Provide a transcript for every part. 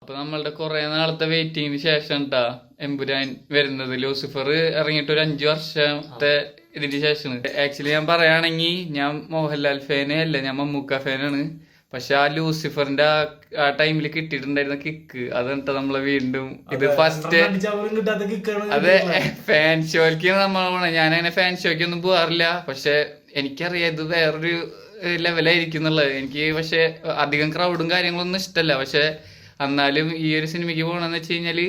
അപ്പൊ നമ്മളുടെ കുറെ നാളത്തെ വെയിറ്റിങ്ങിന് ശേഷം ട്ടാ എമ്പുരാൻ വരുന്നത്. ലൂസിഫർ ഇറങ്ങിയിട്ട് ഒരു 5 വർഷത്തെ ഇതിന് ശേഷമാണ്. ആക്ച്വലി ഞാൻ പറയുകയാണെങ്കിൽ ഞാൻ മോഹൻലാൽ ഫാനേ അല്ല, ഞാൻ മമ്മൂക്ക ഫാനാണ്. പക്ഷെ ആ ലൂസിഫറിന്റെ ആ ടൈമിൽ കിട്ടിയിട്ടുണ്ടായിരുന്ന കിക്ക് അതെന്താ നമ്മളെ വീണ്ടും ഇത് ഫസ്റ്റ് അതെ ഫാൻ ഷോയ്ക്ക് നമ്മളെ ഞാനങ്ങനെ ഫാൻ ഷോയ്ക്ക് ഒന്നും പോകാറില്ല. പക്ഷെ എനിക്കറിയാം ഇത് വേറൊരു ലെവലായിരിക്കും എന്നുള്ളത്. എനിക്ക് പക്ഷെ അധികം ക്രൗഡും കാര്യങ്ങളൊന്നും ഇഷ്ടമല്ല. പക്ഷെ എന്നാലും ഈ ഒരു സിനിമയ്ക്ക് പോകണമെന്ന് വെച്ച് കഴിഞ്ഞാല്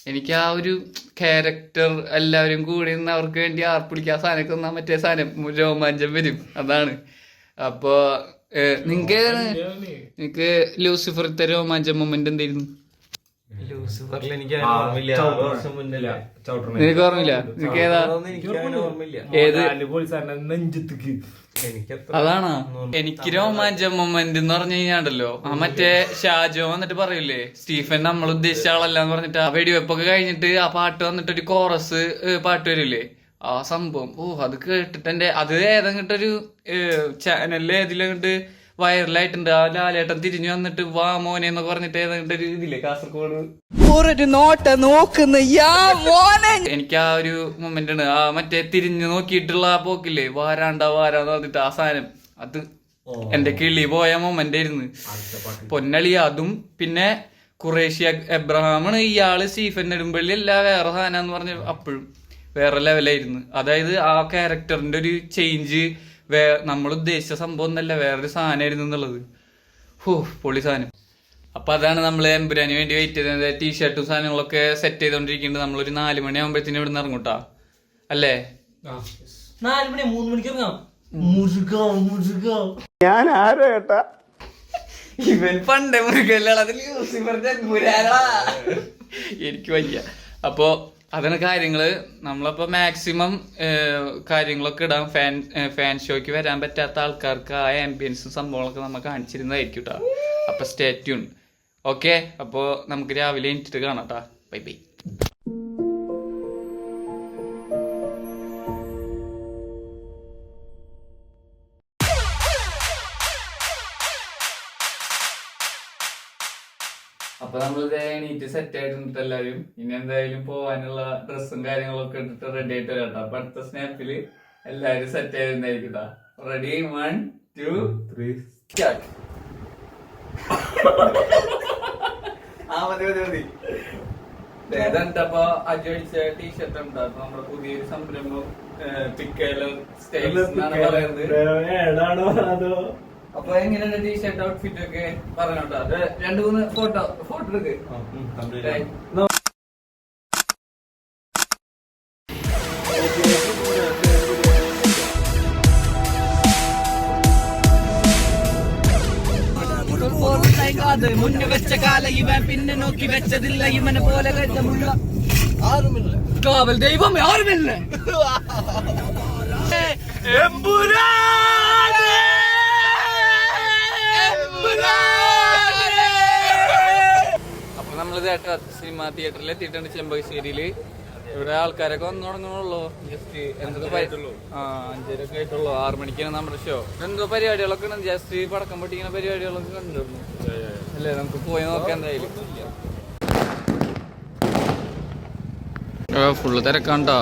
എനിക്ക് ആ ഒരു ക്യാരക്ടർ എല്ലാവരും കൂടി നിന്ന് അവർക്ക് വേണ്ടി ആർപ്പിടിക്കുക സാധനമൊക്കെ തന്നാൽ മറ്റേ സാധനം രോമാഞ്ചം വരും. അതാണ്. അപ്പൊ നിനക്ക് ലൂസിഫറിത്തെ രോമാഞ്ച മൊമെന്റ് എന്തായിരുന്നു? ലൂസിഫറിൽ എനിക്ക് നിനക്ക് ഓർമ്മയില്ല? നിനക്ക് ഏതാ? ഏത് അതാണോ? എനിക്ക് രോമാഞ്ച മൊമെന്റ് എന്ന് പറഞ്ഞു കഴിഞ്ഞാണ്ടല്ലോ ആ മറ്റേ ഷാജോ വന്നിട്ട് പറയൂലേ സ്റ്റീഫൻ നമ്മൾ ഉദ്ദേശിച്ച ആളല്ലാന്ന് പറഞ്ഞിട്ട് ആ വെടിവെപ്പൊക്കെ കഴിഞ്ഞിട്ട് ആ പാട്ട് വന്നിട്ട് ഒരു കോറസ് പാട്ട് വരില്ലേ, ആ സംഭവം അത് കേട്ടിട്ട് എന്റെ അത് ഏതെങ്കിട്ടൊരു ചാനലില് ഏതിലങ്ങോട്ട് വൈറലായിട്ടുണ്ട്. ആ ലാലേട്ടൻ തിരിഞ്ഞു വന്നിട്ട് വാ മോനെ എന്നൊക്കെ പറഞ്ഞിട്ട് ഏതെങ്കിട്ടൊരു ഇതില്ലേ കാസർഗോഡ് എനിക്ക് ആ ഒരു മൊമെന്റ് ആണ്. ആ മറ്റേ തിരിഞ്ഞു നോക്കിയിട്ടുള്ള ആ പോക്കില്ലേ വാരാണ്ടാന്ന് പറഞ്ഞിട്ട് ആ സാധനം അത് എന്റെ കിളി പോയ മൊമെന്റ് ആയിരുന്നു. പൊന്നളി അതും പിന്നെ ഖുറേഷി എബ്രഹാമാണ് ഇയാള് സ്റ്റീഫൻ നെടുമ്പള്ളി അല്ല വേറെ സാധനം എന്ന് പറഞ്ഞ അപ്പോഴും വേറെ ലെവലായിരുന്നു. അതായത് ആ ക്യാരക്ടറിന്റെ ഒരു ചേഞ്ച് നമ്മൾ ഉദ്ദേശിച്ച സംഭവം ഒന്നല്ല, വേറൊരു സാധനമായിരുന്നു എന്നുള്ളത്. പൊളി സാധനം. അപ്പൊ അതാണ് നമ്മൾ എമ്പുരാന് വേണ്ടി വെയിറ്റ് ചെയ്തത്. ടീഷർട്ടും സാധനങ്ങളൊക്കെ സെറ്റ് ചെയ്തോണ്ടിരിക്കുന്നുണ്ട്. നമ്മളൊരു 4 മണി ആകുമ്പോഴത്തേനും ഇവിടെ നിന്ന് ഇറങ്ങൂട്ടാ അല്ലേ? 4 മണി 3 മണിക്ക് ഇറങ്ങാം. ഞാൻ ആരോ ഏട്ടാ ഇവൻ പണ്ടേ മുരുകല്ല എനിക്ക് വയ്യ. അപ്പോ അതാണ് കാര്യങ്ങള്. നമ്മളപ്പോ മാക്സിമം കാര്യങ്ങളൊക്കെ ഇടാം. ഫാൻ ഷോയ്ക്ക് വരാൻ പറ്റാത്ത ആൾക്കാർക്ക് ആ ആംബിയൻസും സംഭവങ്ങളൊക്കെ നമ്മൾ കാണിച്ചിരുന്നതായിരിക്കും കേട്ടോ. അപ്പൊ സ്റ്റേ ട്യൂൺ. ഓക്കെ, അപ്പോ നമുക്ക് രാവിലെ എണീറ്റിട്ട് കാണാം ട്ടാ. Bye bye. അപ്പൊ നമ്മളിത് എണീറ്റ് സെറ്റ് ആയിട്ടുണ്ട് എല്ലാവരും. ഇനി എന്തായാലും പോവാനുള്ള ഡ്രസ്സും കാര്യങ്ങളൊക്കെ ഇട്ടിട്ട് റെഡി ആയിട്ട് വരാം കേട്ടോ. അപ്പൊ അടുത്ത സ്നാപ്പില് എല്ലാവരും സെറ്റ് ആയിരുന്നായിരിക്കും കേട്ടോ. Ready 1 2 3 start. മതി ഏതാണ്ടപ്പോ അജു അടിച്ച ടീഷർട്ട് ഉണ്ട്. അപ്പൊ നമ്മുടെ പുതിയൊരു സംരംഭം പിക്കലർ സ്റ്റൈൽസ് എന്നാണ് പറയുന്നത്. അപ്പൊ എങ്ങനെയാണ് ടീഷർട്ട് ഔട്ട്ഫിറ്റ് ഒക്കെ പറഞ്ഞോട്ടോ. 2-3 ഫോട്ടോ എടുക്ക്. മുന്നു വെച്ച കാല ഇവൻ പിന്നെ നോക്കി വെച്ചതില്ല. ഇവനെ പോലെ ആരുമില്ല. കാവൽ ദൈവം ആരുമില്ല. അപ്പൊ നമ്മളിത് സിനിമ തിയേറ്ററിൽ എത്തിയിട്ടുണ്ട് ചെമ്പകശ്ശേരിയില്. ഇവിടെ ആൾക്കാരൊക്കെ വന്നു തുടങ്ങണുള്ളൂ. ജസ്റ്റ് എന്തൊക്കെ 5:00 ആയിട്ടുള്ളൂ. 6 മണിക്കാണ് നമ്മുടെ ഷോ. എന്തോ പരിപാടികളൊക്കെ ഉണ്ട്. ജസ്റ്റ് പടക്കം പൊട്ടിക്കുന്ന പരിപാടികളൊക്കെ കണ്ടിരുന്നു അല്ലേ? നമുക്ക് പോയി നോക്കാം എന്തായാലും. ഫുള്ള് തിരക്കാണ്ടോ.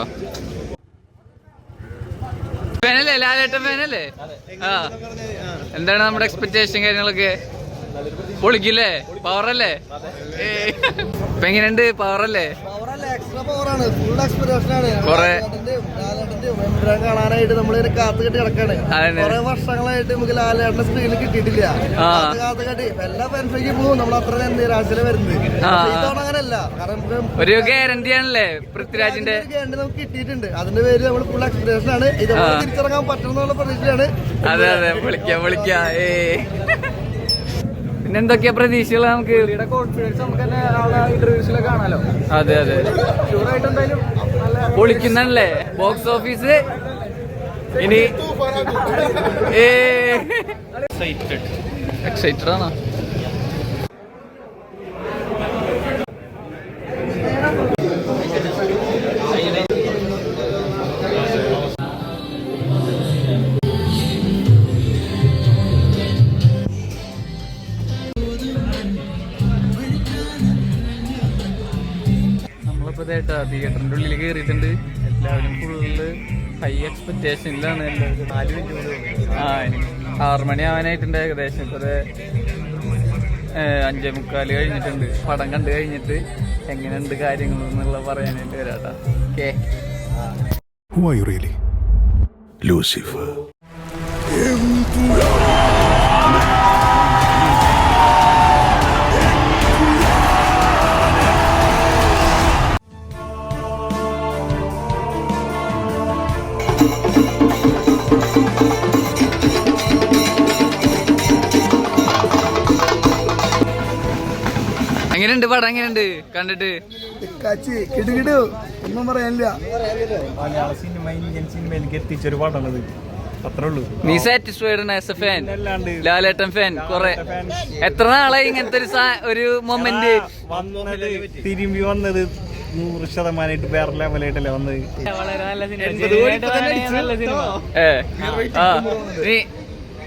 ഫാനല്ലേ ലാലേട്ടൻ ഫാനല്ലേ? എന്താണ് നമ്മുടെ എക്സ്പെക്ടേഷൻ കാര്യങ്ങളൊക്കെ? പൊളിക്കില്ലേ? പവറല്ലേ? ഇപ്പൊ എങ്ങനെയുണ്ട്? പവറല്ലേ? കാണാനായിട്ട് നമ്മളിങ്ങനെ കാത്തുകെട്ടി കിടക്കാണ്. കുറെ വർഷങ്ങളായിട്ട് നമുക്ക് ലാലേട്ടന്റെ സ്ക്രീനിൽ കിട്ടിയിട്ടില്ല. കാത്തുകെട്ടി എല്ലാ ഫാൻസിലേക്ക് പോകും. നമ്മൾ അത്ര നിരാശയില് വരുന്നത്. ഇതോടെ അങ്ങനെയല്ല. കാരണം ഒരു ഗ്യാരണ്ടി ആണല്ലേ പൃഥ്വിരാജിന്റെ ഗ്യാരണ്ടി നമുക്ക് കിട്ടിയിട്ടുണ്ട്. അതിന്റെ പേര് നമ്മൾ ഫുൾ എക്സ്പീരിയൻസ് ആണ്. ഇത് തിരിച്ചിറങ്ങാൻ പറ്റുന്നുള്ള പ്രതീക്ഷയാണ്. അതെ അതെ, വിളിക്കാം. പിന്നെ എന്തൊക്കെയാ പ്രതീക്ഷകൾ നമുക്ക്? കോൺഫിഡൻസ് നമുക്ക് തന്നെ ഇന്റർവ്യൂസിലൊക്കെ കാണാലോ. അതെ ഷുവറായിട്ട് എന്തായാലും പൊളിക്കുന്നല്ലേ ബോക്സ് ഓഫീസ്. ഇനി എക്സൈറ്റഡ് ആണോ? 9 തിയേറ്ററിന്റെ ഉള്ളിൽ കയറിയിട്ടുണ്ട്. എല്ലാവരും ഫുള്ള് ഹൈ എക്സ്പെക്ടേഷനിലാണ് എല്ലാവരും. 6 മണി ആവാനായിട്ടുണ്ട് ഏകദേശം. ഇപ്പോൾ 5:45 കഴിഞ്ഞിട്ടുണ്ട്. പടം കണ്ടു കഴിഞ്ഞിട്ട് എങ്ങനെയുണ്ട് കാര്യങ്ങൾ എന്നുള്ള പറയാനായിട്ട് വരാട്ടാ. Okay. Who are you really? Lucifer. എങ്ങനെയുണ്ട് പടം? എങ്ങനെയുണ്ട് കണ്ടിട്ട്? കിടുകിടു ഒന്നും പറയാനില്ല. മലയാള സിനിമ ഇന്ത്യൻ സിനിമയിലേക്ക് എത്തിച്ചൊരു പടമാണത്. അത്രേ ഉള്ളൂ. നീ satisfied as A fan? Lalettan fan. കുറെ എത്ര നാളായി ഇങ്ങനത്തെ ഒരു മൊമെന്റ് തിരുമ്പി വന്നത്? 100% വേറെ ലെവലായിട്ടല്ലേ വന്നത്. നീ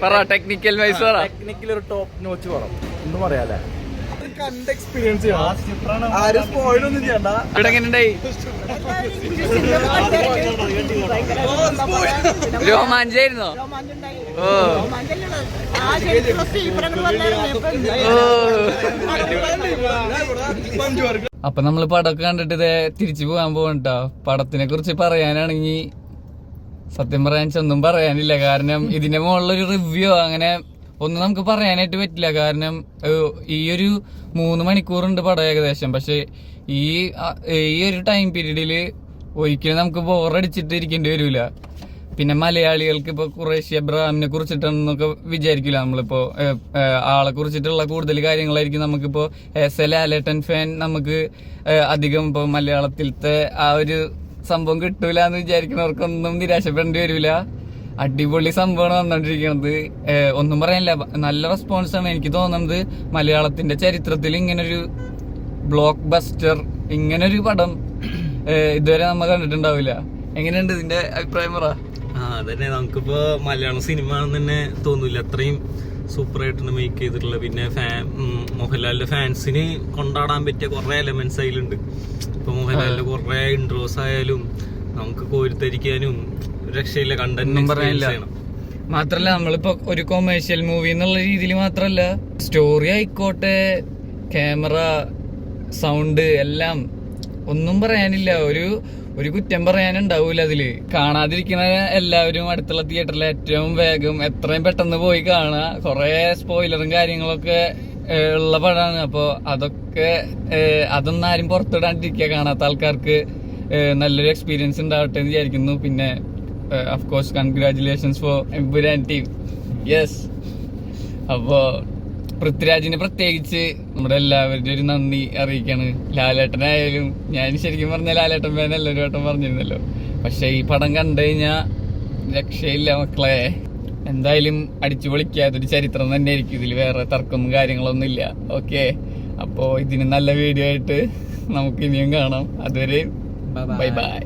പറ, ടെക്നിക്കൽ വൈസ് പറ. ടെക്നിക്കൽ ഒരു ടോപ്പ് നോച്ച് പടം ഒന്നും പറയാല്ലേ. ആരും സ്പോയിലൊന്നും ചെയ്യണ്ട. ഇവിടെ എങ്ങനെയുണ്ടായി? രോമാഞ്ചായിരുന്നോ? ഓ അപ്പൊ നമ്മള് പടമൊക്കെ കണ്ടിട്ട് തിരിച്ചു പോകാൻ പോകണ്ടാ. പടത്തിനെ കുറിച്ച് പറയാനാണെങ്കിൽ സത്യം പറയാൻ ഒന്നും പറയാനില്ല. കാരണം ഇതിന്റെ മുകളിലൊരു റിവ്യൂ അങ്ങനെ ഒന്നും നമുക്ക് പറയാനായിട്ട് പറ്റില്ല. കാരണം ഈ ഒരു 3 മണിക്കൂറുണ്ട് പടം ഏകദേശം. പക്ഷെ ഈ ഒരു ടൈം പീരീഡില് ഒരിക്കലും നമുക്ക് ബോറടിച്ചിട്ട് ഇരിക്കേണ്ടി വരില്ല. പിന്നെ മലയാളികൾക്ക് ഇപ്പൊ ഖുറേഷി അബ്രഹാമിനെ കുറിച്ചിട്ടാണെന്നൊക്കെ വിചാരിക്കില്ല. നമ്മളിപ്പോ ആളെ കുറിച്ചിട്ടുള്ള കൂടുതൽ കാര്യങ്ങളായിരിക്കും നമുക്കിപ്പോ ആസ് എ ലാലേട്ടൻ ഫാൻ നമുക്ക് അധികം ഇപ്പൊ മലയാളത്തിലത്തെ ആ ഒരു സംഭവം കിട്ടൂല എന്ന് വിചാരിക്കുന്നവർക്കൊന്നും നിരാശപ്പെടേണ്ടി വരില്ല. അടിപൊളി സംഭവമാണ് വന്നോണ്ടിരിക്കുന്നത്. ഒന്നും പറയാനില്ല, നല്ല റെസ്പോൺസ് ആണ്. എനിക്ക് തോന്നുന്നത് മലയാളത്തിന്റെ ചരിത്രത്തിൽ ഇങ്ങനൊരു ബ്ലോക്ക് ബസ്റ്റർ, ഇങ്ങനൊരു പടം ഇതുവരെ നമ്മൾ കണ്ടിട്ടുണ്ടാവില്ല. എങ്ങനെയുണ്ട് ഇതിന്റെ അഭിപ്രായം പറ? അതന്നെ, നമുക്കിപ്പോ മലയാളം സിനിമ ആണെന്ന് തന്നെ തോന്നൂല. അത്രയും സൂപ്പർ ആയിട്ടാണ് മേക്ക് ചെയ്തിട്ടുള്ളത്. പിന്നെ മോഹൻലാലിന്റെ ഫാൻസിന് കൊണ്ടാടാൻ പറ്റിയ കുറെ എലമെന്റ്സ് അതിലുണ്ട്. ഇപ്പൊ മോഹൻലാലിന്റെ കുറെ ഇൻട്രോസ് ആയാലും നമുക്ക് കോരിത്തരിക്കാനും രക്ഷയില്ല. കണ്ടന്റ് പറയാനില്ല. മാത്രല്ല നമ്മളിപ്പോ ഒരു കൊമേഴ്ഷ്യൽ മൂവി എന്നുള്ള രീതിയിൽ മാത്രല്ല, സ്റ്റോറി ആയിക്കോട്ടെ, ക്യാമറ, സൗണ്ട് എല്ലാം ഒന്നും പറയാനില്ല. ഒരു കുറ്റം പറയാനുണ്ടാവൂല അതില്. കാണാതിരിക്കുന്ന എല്ലാവരും അടുത്തുള്ള തിയേറ്ററിൽ ഏറ്റവും വേഗം എത്രയും പെട്ടെന്ന് പോയി കാണുക. കുറെ സ്പോയിലറും കാര്യങ്ങളൊക്കെ ഉള്ള പടമാണ്. അപ്പൊ അതൊന്നും ആരും പുറത്തിടാണ്ടിരിക്കുക. കാണാത്ത ആൾക്കാർക്ക് നല്ലൊരു എക്സ്പീരിയൻസ് ഉണ്ടാവട്ടെ എന്ന് വിചാരിക്കുന്നു. പിന്നെ of course congratulations for Empuraan team. Yes. അപ്പോ പൃഥ്വിരാജിന് പ്രത്യേകിച്ച് നമ്മുടെ എല്ലാവരുടെയും ഒരു നന്ദി അറിയിക്കാണ്. ലാലേട്ടനായാലും, ഞാൻ ശരിക്കും പറഞ്ഞ ലാലേട്ടൻ ഫാൻ എല്ലാവരും വട്ടം പറഞ്ഞിരുന്നല്ലോ. പക്ഷെ ഈ പടം കണ്ടു കഴിഞ്ഞാ രക്ഷയില്ല മക്കളെ. എന്തായാലും അടിച്ചു പൊളിക്കാത്തൊരു ചരിത്രം തന്നെ ആയിരിക്കും ഇതിൽ. വേറെ തർക്കമൊന്നും കാര്യങ്ങളൊന്നും ഇല്ല. ഓക്കെ, അപ്പോ ഇതിന് നല്ല വീഡിയോ ആയിട്ട് നമുക്ക് ഇനിയും കാണാം. അതുവരെ ബൈ ബൈ.